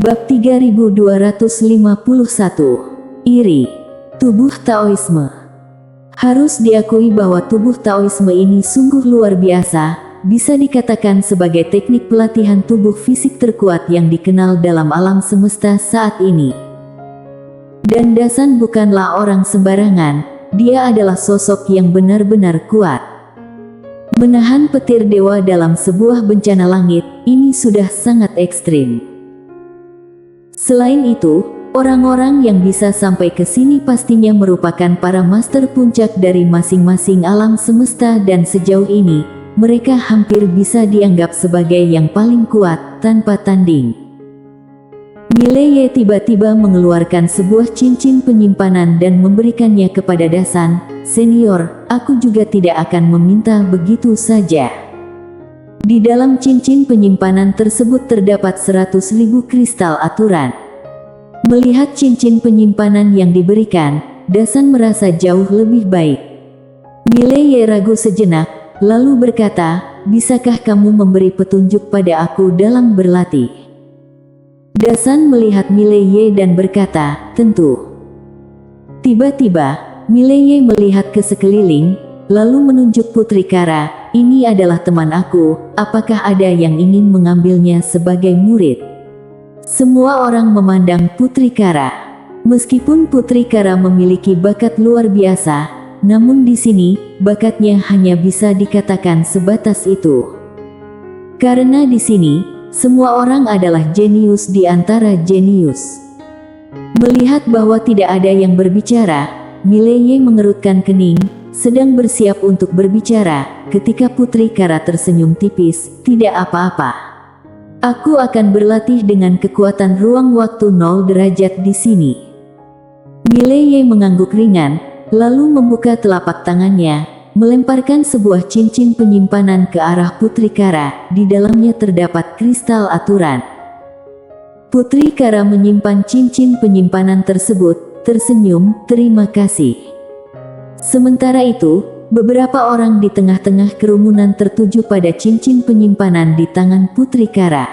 Bab 3251. Iri. Tubuh Taoisme. Harus diakui bahwa tubuh Taoisme ini sungguh luar biasa, bisa dikatakan sebagai teknik pelatihan tubuh fisik terkuat yang dikenal dalam alam semesta saat ini. Dan Dasan bukanlah orang sembarangan, dia adalah sosok yang benar-benar kuat. Menahan petir dewa dalam sebuah bencana langit, ini sudah sangat ekstrim. Selain itu, orang-orang yang bisa sampai ke sini pastinya merupakan para master puncak dari masing-masing alam semesta dan sejauh ini, mereka hampir bisa dianggap sebagai yang paling kuat, tanpa tanding. Mileye tiba-tiba mengeluarkan sebuah cincin penyimpanan dan memberikannya kepada Dasan. Senior, aku juga tidak akan meminta begitu saja. Di dalam cincin penyimpanan tersebut terdapat 100.000 kristal aturan. Melihat cincin penyimpanan yang diberikan, Dasan merasa jauh lebih baik. Mileye ragu sejenak, lalu berkata, bisakah kamu memberi petunjuk pada aku dalam berlatih? Dasan melihat Mileye dan berkata, tentu. Tiba-tiba, Mileye melihat ke sekeliling, lalu menunjuk Putri Kara, ini adalah teman aku, apakah ada yang ingin mengambilnya sebagai murid? Semua orang memandang Putri Kara. Meskipun Putri Kara memiliki bakat luar biasa, namun di sini, bakatnya hanya bisa dikatakan sebatas itu. Karena di sini, semua orang adalah jenius di antara jenius. Melihat bahwa tidak ada yang berbicara, Mileye mengerutkan kening, sedang bersiap untuk berbicara, ketika Putri Kara tersenyum tipis, tidak apa-apa. Aku akan berlatih dengan kekuatan ruang waktu 0 derajat di sini. Mileye mengangguk ringan, lalu membuka telapak tangannya, melemparkan sebuah cincin penyimpanan ke arah Putri Kara, di dalamnya terdapat kristal aturan. Putri Kara menyimpan cincin penyimpanan tersebut, tersenyum, terima kasih. Sementara itu, beberapa orang di tengah-tengah kerumunan tertuju pada cincin penyimpanan di tangan Putri Kara.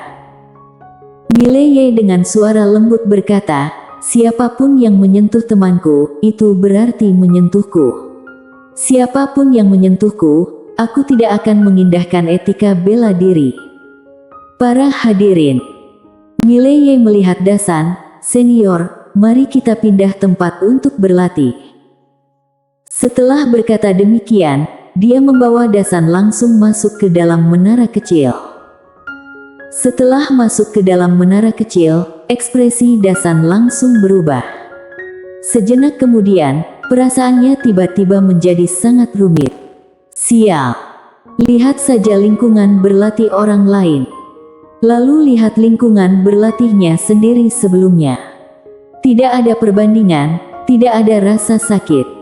Mileye dengan suara lembut berkata, siapapun yang menyentuh temanku, itu berarti menyentuhku. Siapapun yang menyentuhku, aku tidak akan mengindahkan etika bela diri. Para hadirin. Mileye melihat Dasan, senior, mari kita pindah tempat untuk berlatih. Setelah berkata demikian, dia membawa Dasan langsung masuk ke dalam menara kecil. Setelah masuk ke dalam menara kecil, ekspresi Dasan langsung berubah. Sejenak kemudian, perasaannya tiba-tiba menjadi sangat rumit. Sial. Lihat saja lingkungan berlatih orang lain. Lalu lihat lingkungan berlatihnya sendiri sebelumnya. Tidak ada perbandingan, tidak ada rasa sakit.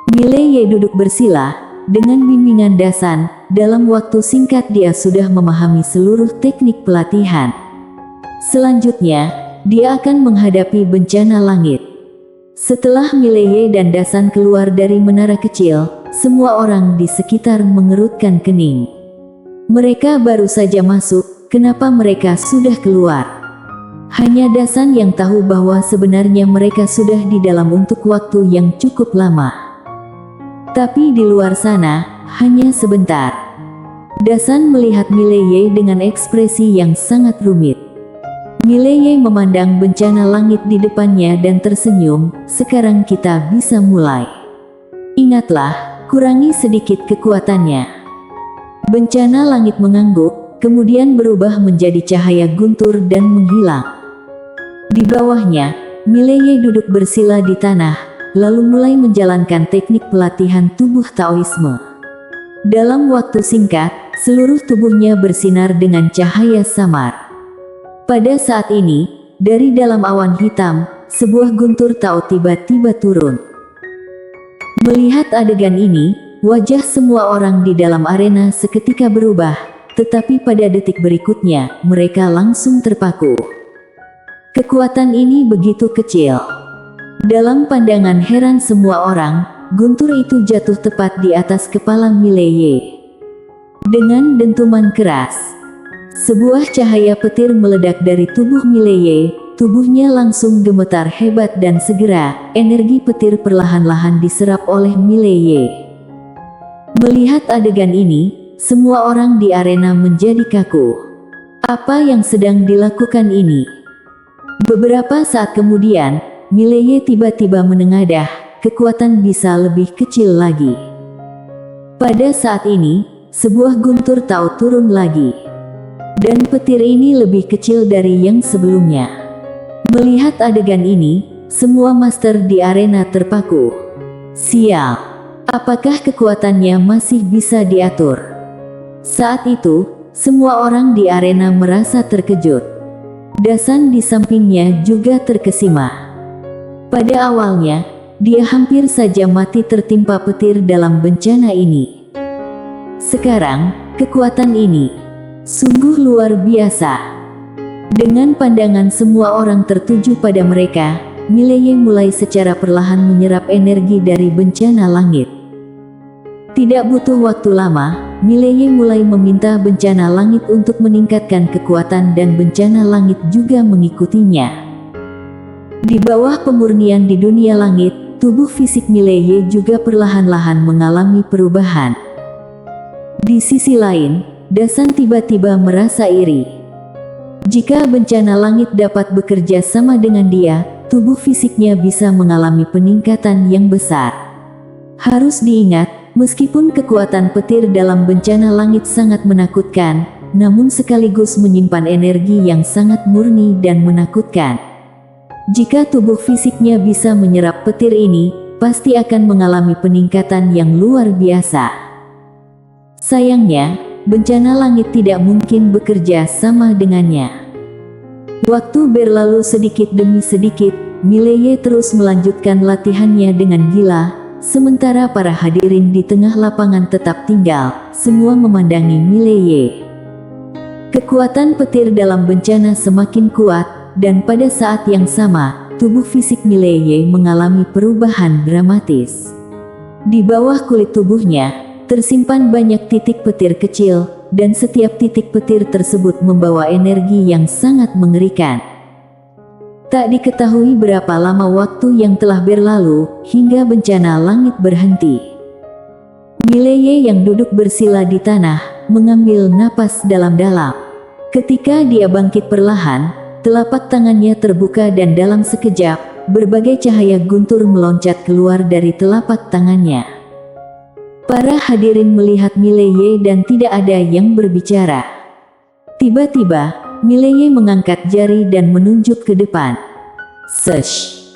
Mileye duduk bersila, dengan bimbingan Dasan, dalam waktu singkat dia sudah memahami seluruh teknik pelatihan. Selanjutnya, dia akan menghadapi bencana langit. Setelah Mileye dan Dasan keluar dari menara kecil, semua orang di sekitar mengerutkan kening. Mereka baru saja masuk, kenapa mereka sudah keluar? Hanya Dasan yang tahu bahwa sebenarnya mereka sudah di dalam untuk waktu yang cukup lama. Tapi di luar sana, hanya sebentar. Dasan melihat Mileye dengan ekspresi yang sangat rumit. Mileye memandang bencana langit di depannya dan tersenyum, sekarang kita bisa mulai. Ingatlah, kurangi sedikit kekuatannya. Bencana langit mengangguk, kemudian berubah menjadi cahaya guntur dan menghilang. Di bawahnya, Mileye duduk bersila di tanah, lalu mulai menjalankan teknik pelatihan tubuh Taoisme. Dalam waktu singkat, seluruh tubuhnya bersinar dengan cahaya samar. Pada saat ini, dari dalam awan hitam, sebuah guntur Tao tiba-tiba turun. Melihat adegan ini, wajah semua orang di dalam arena seketika berubah, tetapi pada detik berikutnya, mereka langsung terpaku. Kekuatan ini begitu kecil. Dalam pandangan heran semua orang, guntur itu jatuh tepat di atas kepala Mileye. Dengan dentuman keras, Sebuah cahaya petir meledak dari tubuh Mileye, tubuhnya langsung gemetar hebat dan segera, energi petir perlahan-lahan diserap oleh Mileye. Melihat adegan ini, semua orang di arena menjadi kaku. Apa yang sedang dilakukan ini? Beberapa saat kemudian, Mileye tiba-tiba menengadah, kekuatan bisa lebih kecil lagi. Pada saat ini, sebuah guntur Tao turun lagi. Dan petir ini lebih kecil dari yang sebelumnya. Melihat adegan ini, semua master di arena terpaku. Sial, apakah kekuatannya masih bisa diatur? Saat itu, semua orang di arena merasa terkejut. Dasan di sampingnya juga terkesima. Pada awalnya, dia hampir saja mati tertimpa petir dalam bencana ini. Sekarang, kekuatan ini sungguh luar biasa. Dengan pandangan semua orang tertuju pada mereka, Mileye mulai secara perlahan menyerap energi dari bencana langit. Tidak butuh waktu lama, Mileye mulai meminta bencana langit untuk meningkatkan kekuatan dan bencana langit juga mengikutinya. Di bawah pemurnian di dunia langit, tubuh fisik Mileye juga perlahan-lahan mengalami perubahan. Di sisi lain, Dasan tiba-tiba merasa iri. Jika bencana langit dapat bekerja sama dengan dia, tubuh fisiknya bisa mengalami peningkatan yang besar. Harus diingat, meskipun kekuatan petir dalam bencana langit sangat menakutkan, namun sekaligus menyimpan energi yang sangat murni dan menakutkan. Jika tubuh fisiknya bisa menyerap petir ini, pasti akan mengalami peningkatan yang luar biasa. Sayangnya, bencana langit tidak mungkin bekerja sama dengannya. Waktu berlalu sedikit demi sedikit, Mileye terus melanjutkan latihannya dengan gila, sementara para hadirin di tengah lapangan tetap tinggal, semua memandangi Mileye. Kekuatan petir dalam bencana semakin kuat, dan pada saat yang sama, tubuh fisik Mileye mengalami perubahan dramatis. Di bawah kulit tubuhnya, tersimpan banyak titik petir kecil, dan setiap titik petir tersebut membawa energi yang sangat mengerikan. Tak diketahui berapa lama waktu yang telah berlalu, hingga bencana langit berhenti. Mileye yang duduk bersila di tanah, mengambil napas dalam-dalam. Ketika dia bangkit perlahan, telapak tangannya terbuka dan dalam sekejap, berbagai cahaya guntur meloncat keluar dari telapak tangannya. Para hadirin melihat Mileye dan tidak ada yang berbicara. Tiba-tiba, Mileye mengangkat jari dan menunjuk ke depan. Sesh!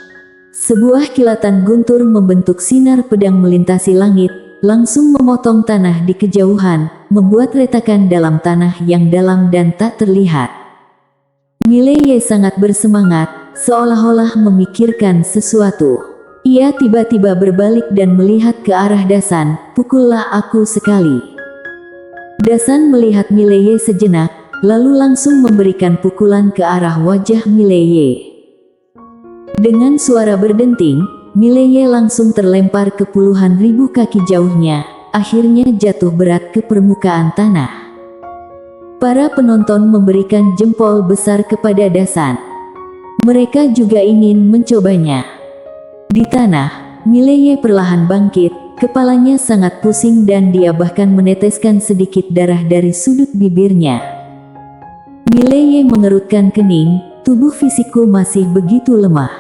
Sebuah kilatan guntur membentuk sinar pedang melintasi langit, langsung memotong tanah di kejauhan, membuat retakan dalam tanah yang dalam dan tak terlihat. Mileye sangat bersemangat, seolah-olah memikirkan sesuatu. Ia tiba-tiba berbalik dan melihat ke arah Dasan, "Pukullah aku sekali." Dasan melihat Mileye sejenak, lalu langsung memberikan pukulan ke arah wajah Mileye. Dengan suara berdenting, Mileye langsung terlempar ke puluhan ribu kaki jauhnya, akhirnya jatuh berat ke permukaan tanah. Para penonton memberikan jempol besar kepada Dasan. Mereka juga ingin mencobanya. Di tanah, Mileye perlahan bangkit, kepalanya sangat pusing dan dia bahkan meneteskan sedikit darah dari sudut bibirnya. Mileye mengerutkan kening, tubuh fisikku masih begitu lemah.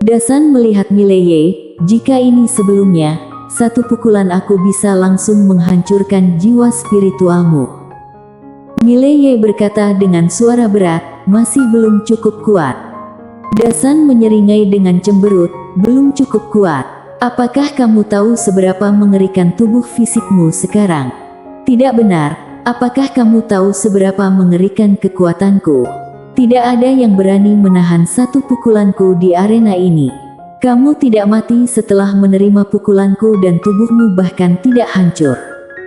Dasan melihat Mileye, jika ini sebelumnya, satu pukulan aku bisa langsung menghancurkan jiwa spiritualmu. Mileye berkata dengan suara berat, masih belum cukup kuat. Dasan menyeringai dengan cemberut, belum cukup kuat. Apakah kamu tahu seberapa mengerikan tubuh fisikmu sekarang? Tidak benar, apakah kamu tahu seberapa mengerikan kekuatanku? Tidak ada yang berani menahan satu pukulanku di arena ini. Kamu tidak mati setelah menerima pukulanku dan tubuhmu bahkan tidak hancur.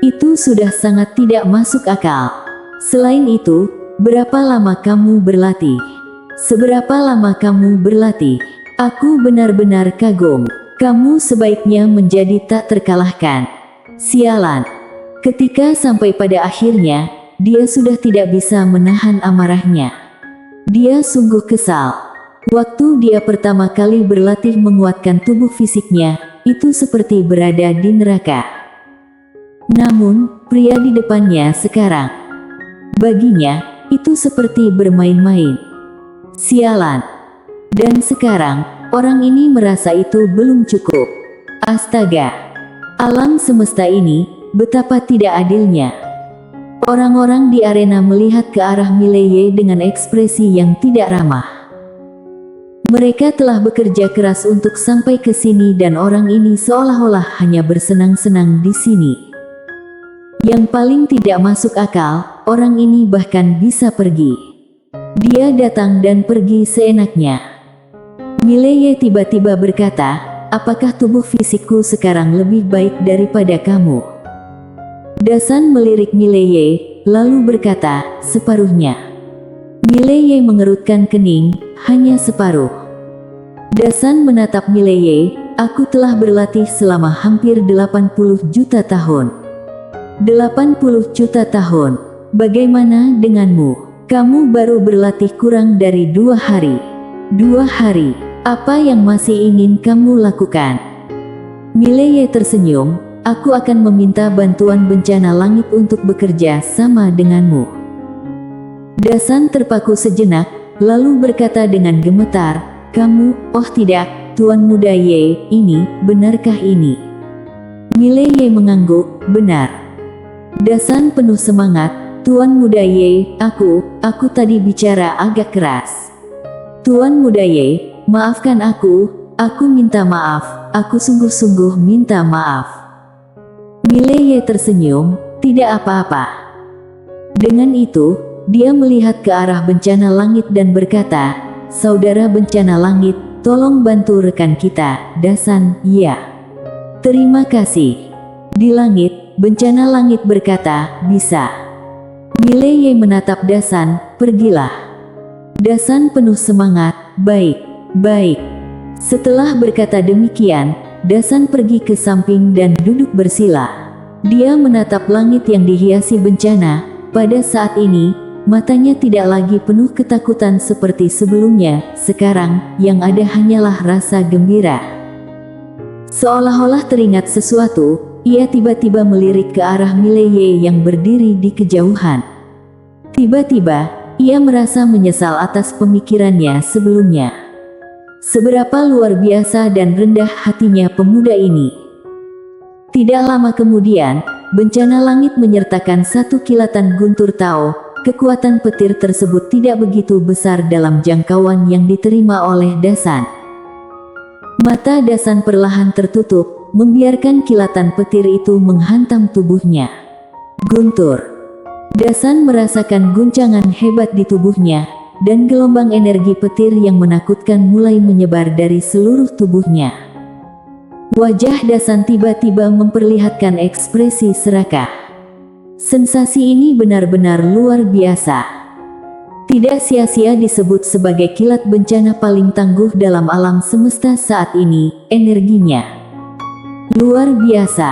Itu sudah sangat tidak masuk akal. Selain itu, berapa lama kamu berlatih? Seberapa lama kamu berlatih? Aku benar-benar kagum. Kamu sebaiknya menjadi tak terkalahkan. Sialan. Ketika sampai pada akhirnya, dia sudah tidak bisa menahan amarahnya. Dia sungguh kesal. Waktu dia pertama kali berlatih menguatkan tubuh fisiknya, itu seperti berada di neraka. Namun, pria di depannya sekarang, baginya, itu seperti bermain-main. Sialan. Dan sekarang, orang ini merasa itu belum cukup. Astaga. Alam semesta ini, betapa tidak adilnya. Orang-orang di arena melihat ke arah Mileye dengan ekspresi yang tidak ramah. Mereka telah bekerja keras untuk sampai ke sini dan orang ini seolah-olah hanya bersenang-senang di sini. Yang paling tidak masuk akal, orang ini bahkan bisa pergi. Dia datang dan pergi seenaknya. Mileye tiba-tiba berkata, "Apakah tubuh fisikku sekarang lebih baik daripada kamu?" Dasan melirik Mileye, lalu berkata, "Separuhnya." Mileye mengerutkan kening, "Hanya separuh." Dasan menatap Mileye, "Aku telah berlatih selama hampir 80 juta tahun. 80 juta tahun. Bagaimana denganmu? Kamu baru berlatih kurang dari 2 hari. 2 hari. Apa yang masih ingin kamu lakukan?" Mileye tersenyum, "Aku akan meminta bantuan bencana langit untuk bekerja sama denganmu." Dasan terpaku sejenak, lalu berkata dengan gemetar, "Kamu, oh tidak, Tuan Muda Ye, benarkah ini?" Mileye mengangguk, "Benar." Dasan penuh semangat, "Tuan Muda Ye, aku tadi bicara agak keras. Tuan Muda Ye, maafkan aku minta maaf, aku sungguh-sungguh minta maaf." Mileye tersenyum, "Tidak apa-apa." Dengan itu, dia melihat ke arah bencana langit dan berkata, "Saudara bencana langit, tolong bantu rekan kita, Dasan." "Ya. Terima kasih." Di langit, bencana langit berkata, "Bisa." Mileye menatap Dasan, "Pergilah." Dasan penuh semangat, "Baik, baik." Setelah berkata demikian, Dasan pergi ke samping dan duduk bersila. Dia menatap langit yang dihiasi bencana. Pada saat ini, matanya tidak lagi penuh ketakutan seperti sebelumnya. Sekarang, yang ada hanyalah rasa gembira. Seolah-olah teringat sesuatu, ia tiba-tiba melirik ke arah Mileye yang berdiri di kejauhan. Tiba-tiba, ia merasa menyesal atas pemikirannya sebelumnya. Seberapa luar biasa dan rendah hatinya pemuda ini. Tidak lama kemudian, bencana langit menyertakan satu kilatan guntur tao. Kekuatan petir tersebut tidak begitu besar dalam jangkauan yang diterima oleh Dasan. Mata Dasan perlahan tertutup, membiarkan kilatan petir itu menghantam tubuhnya. Guntur. Dasan merasakan guncangan hebat di tubuhnya, dan gelombang energi petir yang menakutkan mulai menyebar dari seluruh tubuhnya. Wajah Dasan tiba-tiba memperlihatkan ekspresi serakah. Sensasi ini benar-benar luar biasa. Tidak sia-sia disebut sebagai kilat bencana paling tangguh dalam alam semesta saat ini, energinya luar biasa.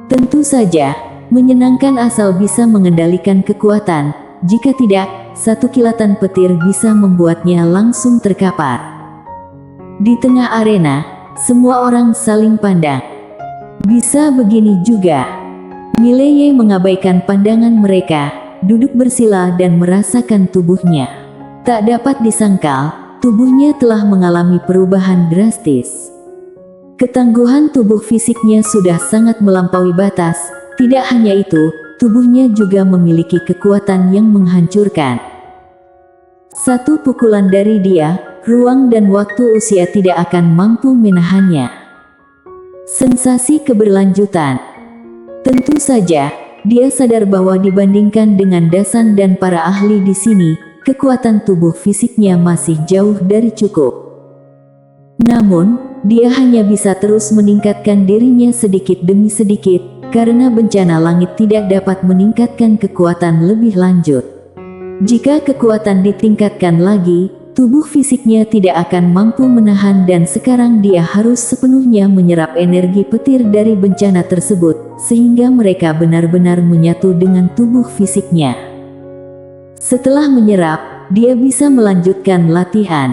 Tentu saja, menyenangkan asal bisa mengendalikan kekuatan, jika tidak, satu kilatan petir bisa membuatnya langsung terkapar. Di tengah arena, semua orang saling pandang. Bisa begini juga. Mileye mengabaikan pandangan mereka, duduk bersila dan merasakan tubuhnya. Tak dapat disangkal, tubuhnya telah mengalami perubahan drastis. Ketangguhan tubuh fisiknya sudah sangat melampaui batas. Tidak hanya itu, tubuhnya juga memiliki kekuatan yang menghancurkan. Satu pukulan dari dia, ruang dan waktu usia tidak akan mampu menahannya. Sensasi keberlanjutan. Tentu saja, dia sadar bahwa dibandingkan dengan Dasan dan para ahli di sini, kekuatan tubuh fisiknya masih jauh dari cukup. Namun, dia hanya bisa terus meningkatkan dirinya sedikit demi sedikit, karena bencana langit tidak dapat meningkatkan kekuatan lebih lanjut. Jika kekuatan ditingkatkan lagi, tubuh fisiknya tidak akan mampu menahan dan sekarang dia harus sepenuhnya menyerap energi petir dari bencana tersebut, sehingga mereka benar-benar menyatu dengan tubuh fisiknya. Setelah menyerap, dia bisa melanjutkan latihan.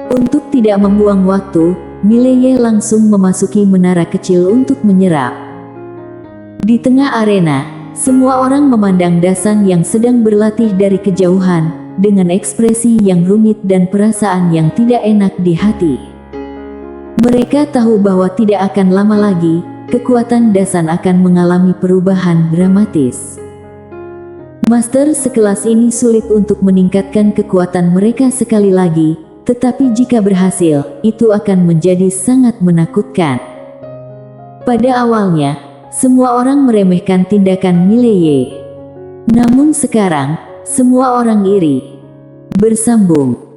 Untuk tidak membuang waktu, Mileye langsung memasuki menara kecil untuk menyerap. Di tengah arena, semua orang memandang Dasan yang sedang berlatih dari kejauhan, dengan ekspresi yang rumit dan perasaan yang tidak enak di hati. Mereka tahu bahwa tidak akan lama lagi, kekuatan Dasan akan mengalami perubahan dramatis. Master sekelas ini sulit untuk meningkatkan kekuatan mereka sekali lagi, tetapi jika berhasil, itu akan menjadi sangat menakutkan. Pada awalnya, semua orang meremehkan tindakan Mileye. Namun sekarang, semua orang iri. Bersambung.